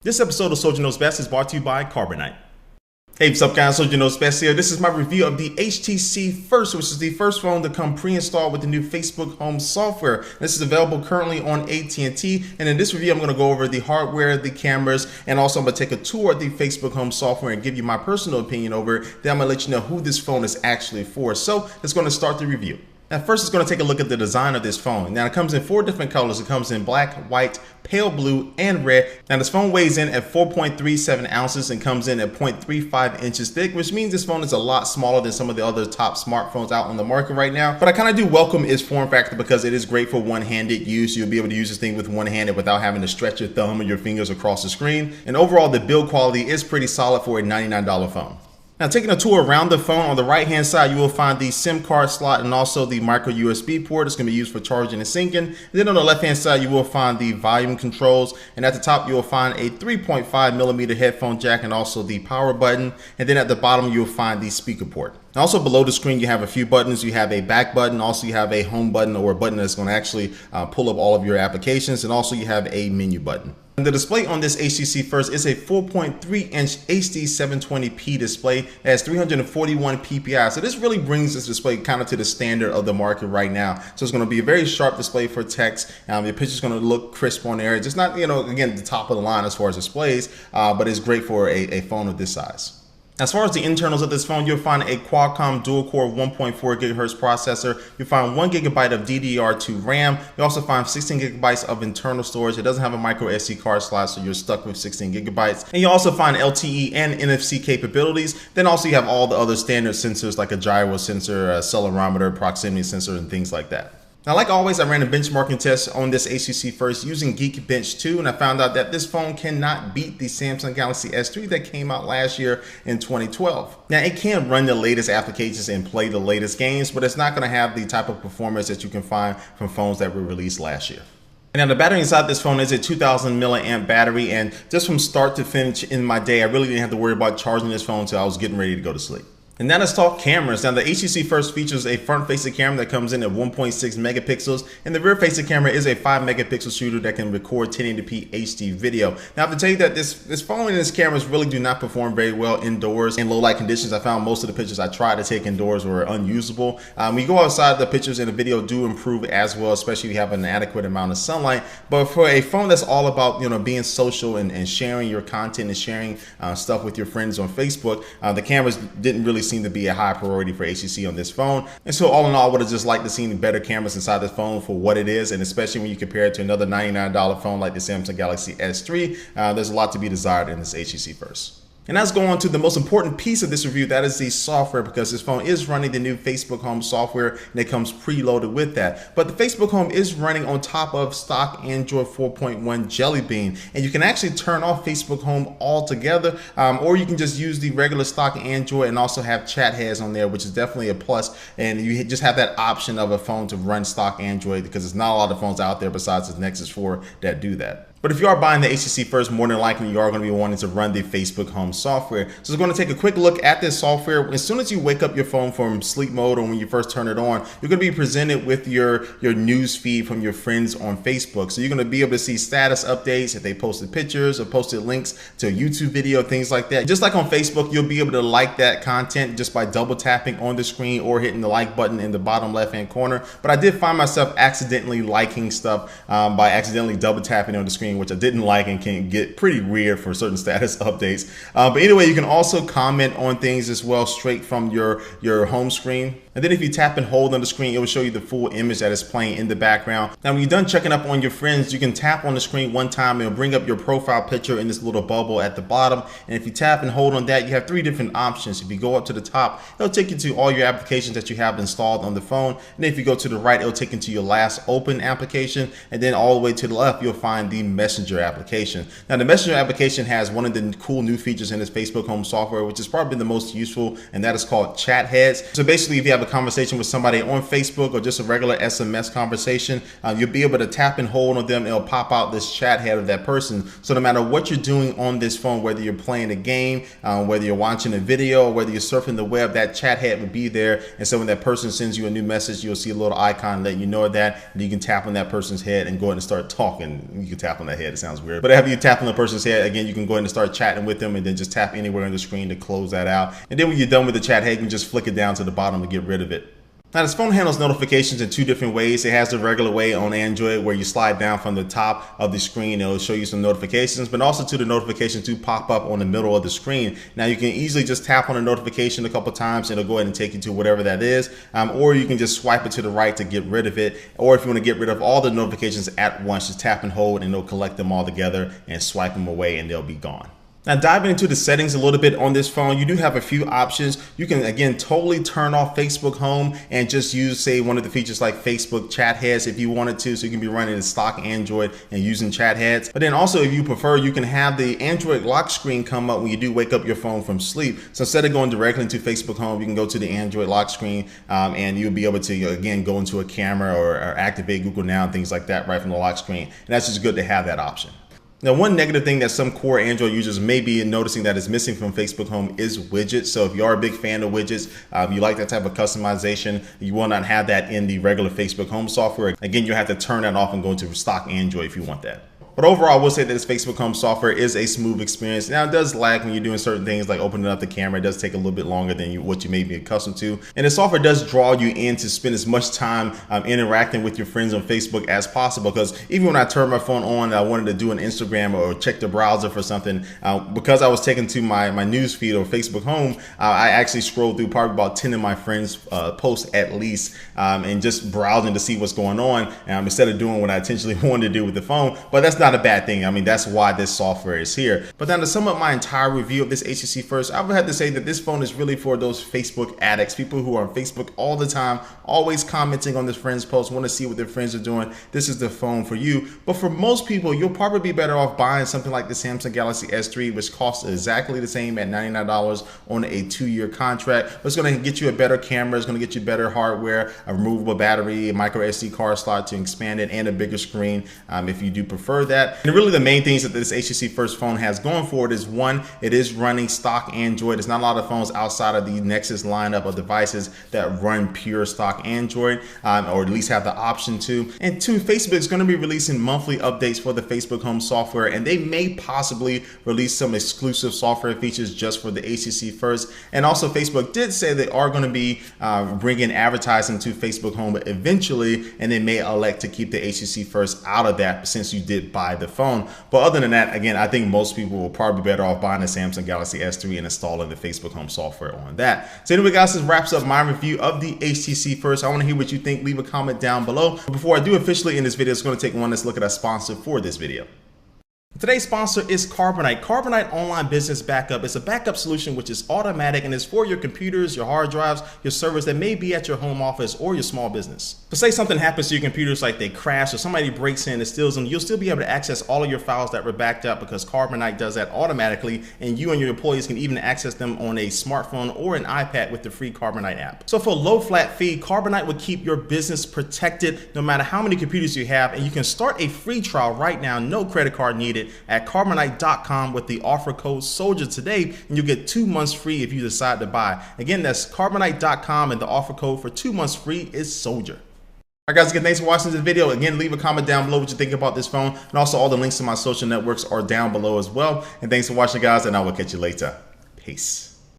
This episode of Soldier Knows Best is brought to you by Carbonite. Hey, what's up guys, Soldier Knows Best here. This is my review of the HTC First, which is the first phone to come pre-installed with the new Facebook Home software. This is available currently on AT&T, and in this review I'm going to go over the hardware, the cameras, and also I'm going to take a tour of the Facebook Home software and give you my personal opinion over it. Then I'm going to let you know who this phone is actually for. So let's go and start the review. Now first, it's going to take a look at the design of this phone. Now it comes in 4 different colors. It comes in black, white, pale blue, and red. Now this phone weighs in at 4.37 ounces and comes in at 0.35 inches thick, which means this phone is a lot smaller than some of the other top smartphones out on the market right now. But I kind of do welcome its form factor because it is great for one-handed use. You'll be able to use this thing with one-handed without having to stretch your thumb or your fingers across the screen. And overall, the build quality is pretty solid for a $99 phone. Now taking a tour around the phone, on the right hand side you will find the SIM card slot and also the micro USB port. It's going to be used for charging and syncing. And then on the left hand side you will find the volume controls, and at the top you will find a 3.5mm headphone jack and also the power button, and then at the bottom you will find the speaker port. Also below the screen you have a few buttons. You have a back button, also you have a home button, or a button that's going to actually pull up all of your applications, and also you have a menu button. And the display on this HTC First is a 4.3-inch HD 720p display. It has 341 ppi. So this really brings this display kind of to the standard of the market right now. So it's going to be a very sharp display for text. Your picture's going to look crisp on there. It's just not, again, the top of the line as far as displays, but it's great for a phone of this size. As far as the internals of this phone, you'll find a Qualcomm dual-core 1.4 gigahertz processor. You'll find 1 GB of DDR2 RAM. You also find 16 GB of internal storage. It doesn't have a micro SD card slot, so you're stuck with 16 GB. And you also find LTE and NFC capabilities. Then also you have all the other standard sensors like a gyro sensor, a accelerometer, proximity sensor, and things like that. Now, like always, I ran a benchmarking test on this HTC First using Geekbench 2, and I found out that this phone cannot beat the Samsung Galaxy S3 that came out last year in 2012. Now, it can run the latest applications and play the latest games, but it's not going to have the type of performance that you can find from phones that were released last year. Now the battery inside this phone is a 2000 milliamp battery, and just from start to finish in my day, I really didn't have to worry about charging this phone until I was getting ready to go to sleep. And now let's talk cameras. Now the HTC First features a front-facing camera that comes in at 1.6 megapixels, and the rear-facing camera is a 5 megapixel shooter that can record 1080p HD video. Now I have to tell you that this phone and its cameras really do not perform very well indoors in low light conditions. I found most of the pictures I tried to take indoors were unusable. When you go outside, the pictures and the video do improve as well, especially if you have an adequate amount of sunlight. But for a phone that's all about being social and sharing your content and sharing stuff with your friends on Facebook, the cameras didn't really seem to be a high priority for HTC on this phone. And so all in all, I would have just liked to see better cameras inside this phone for what it is, and especially when you compare it to another $99 phone like the Samsung Galaxy S3, there's a lot to be desired in this HTC First. And let's go on to the most important piece of this review, that is the software, because this phone is running the new Facebook Home software and it comes preloaded with that. But the Facebook Home is running on top of stock Android 4.1 Jelly Bean, and you can actually turn off Facebook Home altogether, or you can just use the regular stock Android and also have chat heads on there, which is definitely a plus. And you just have that option of a phone to run stock Android, because there's not a lot of phones out there besides the Nexus 4 that do that. But if you are buying the HTC First, more than likely you are going to be wanting to run the Facebook Home software. So we're going to take a quick look at this software. As soon as you wake up your phone from sleep mode, or when you first turn it on, you're going to be presented with your news feed from your friends on Facebook. So you're going to be able to see status updates, if they posted pictures or posted links to a YouTube video, things like that. Just like on Facebook, you'll be able to like that content just by double tapping on the screen or hitting the like button in the bottom left hand corner. But I did find myself accidentally liking stuff by accidentally double tapping on the screen, which I didn't like and can get pretty weird for certain status updates. But anyway, you can also comment on things as well straight from your home screen. And then if you tap and hold on the screen, it will show you the full image that is playing in the background. Now, when you're done checking up on your friends, you can tap on the screen one time and it'll bring up your profile picture in this little bubble at the bottom. And if you tap and hold on that, you have 3 different options. If you go up to the top, it'll take you to all your applications that you have installed on the phone. And if you go to the right, it'll take you to your last open application. And then all the way to the left, you'll find the Messenger application. Now, the Messenger application has one of the cool new features in this Facebook Home software, which is probably the most useful, and that is called chat heads. So basically, if you have have a conversation with somebody on Facebook or just a regular SMS conversation, you'll be able to tap and hold on them. It'll pop out this chat head of that person. So no matter what you're doing on this phone, whether you're playing a game, whether you're watching a video, or whether you're surfing the web, that chat head would be there. And so when that person sends you a new message, you'll see a little icon letting you know that, and you can tap on that person's head and go ahead and start talking. You can tap on that head. It sounds weird, but after you tap on the person's head, again, you can go ahead and start chatting with them, and then just tap anywhere on the screen to close that out. And then when you're done with the chat head, you can just flick it down to the bottom to get rid of it. Now, this phone handles notifications in two different ways. It has the regular way on Android where you slide down from the top of the screen. It'll show you some notifications, but also to the notifications to pop up on the middle of the screen. Now, you can easily just tap on a notification a couple times. It'll go ahead and take you to whatever that is. Or you can just swipe it to the right to get rid of it. Or if you want to get rid of all the notifications at once, just tap and hold and it'll collect them all together and swipe them away and they'll be gone. Now, diving into the settings a little bit on this phone, you do have a few options. You can, again, totally turn off Facebook Home and just use, say, one of the features like Facebook chat heads if you wanted to. So you can be running a stock Android and using chat heads. But then also, if you prefer, you can have the Android lock screen come up when you do wake up your phone from sleep. So instead of going directly into Facebook Home, you can go to the Android lock screen and you'll be able to, again, go into a camera or activate Google Now and things like that right from the lock screen. And that's just good to have that option. Now, one negative thing that some core Android users may be noticing that is missing from Facebook Home is widgets. So if you are a big fan of widgets, you like that type of customization, you will not have that in the regular Facebook Home software. Again, you have to turn that off and go into stock Android if you want that. But overall, I will say that this Facebook Home software is a smooth experience. Now, it does lag when you're doing certain things like opening up the camera. It does take a little bit longer than what you may be accustomed to. And the software does draw you in to spend as much time interacting with your friends on Facebook as possible. Because even when I turned my phone on and I wanted to do an Instagram or check the browser for something, because I was taken to my news feed or Facebook Home, I actually scrolled through probably about 10 of my friends' posts at least, and just browsing to see what's going on instead of doing what I intentionally wanted to do with the phone. But that's not a bad thing. I mean, that's why this software is here. But now to sum up my entire review of this HTC First, I would have to say that this phone is really for those Facebook addicts, people who are on Facebook all the time, always commenting on their friends' posts, want to see what their friends are doing. This is the phone for you. But for most people, you'll probably be better off buying something like the Samsung Galaxy S3, which costs exactly the same at $99 on a 2-year contract. But it's going to get you a better camera, it's going to get you better hardware, a removable battery, a micro SD card slot to expand it, and a bigger screen if you do prefer that. And really the main things that this HTC First phone has going for it is, one, it is running stock Android. There's not a lot of phones outside of the Nexus lineup of devices that run pure stock Android, or at least have the option to. And two, Facebook is going to be releasing monthly updates for the Facebook Home software, and they may possibly release some exclusive software features just for the HTC First. And also Facebook did say they are going to be bringing advertising to Facebook Home eventually, and they may elect to keep the HTC First out of that since you did buy the phone. But other than that, again, I think most people will probably be better off buying a Samsung Galaxy S3 and installing the Facebook Home software on that. So anyway, guys, this wraps up my review of the HTC First. I want to hear what you think. Leave a comment down below. But before I do officially end this video, it's going to take one let's look at our sponsor for this video. Today's sponsor is Carbonite. Carbonite Online Business Backup is a backup solution which is automatic and is for your computers, your hard drives, your servers that may be at your home office or your small business. So say something happens to your computers, like they crash or somebody breaks in and steals them, you'll still be able to access all of your files that were backed up because Carbonite does that automatically, and you and your employees can even access them on a smartphone or an iPad with the free Carbonite app. So for a low flat fee, Carbonite will keep your business protected no matter how many computers you have, and you can start a free trial right now, no credit card needed, at carbonite.com with the offer code SOLDIER today, and you get 2 months free if you decide to buy. Again, that's carbonite.com, and the offer code for 2 months free is SOLDIER. All right, guys, again, thanks for watching this video. Again, leave a comment down below what you think about this phone, and also all the links to my social networks are down below as well. And thanks for watching, guys, and I will catch you later. Peace.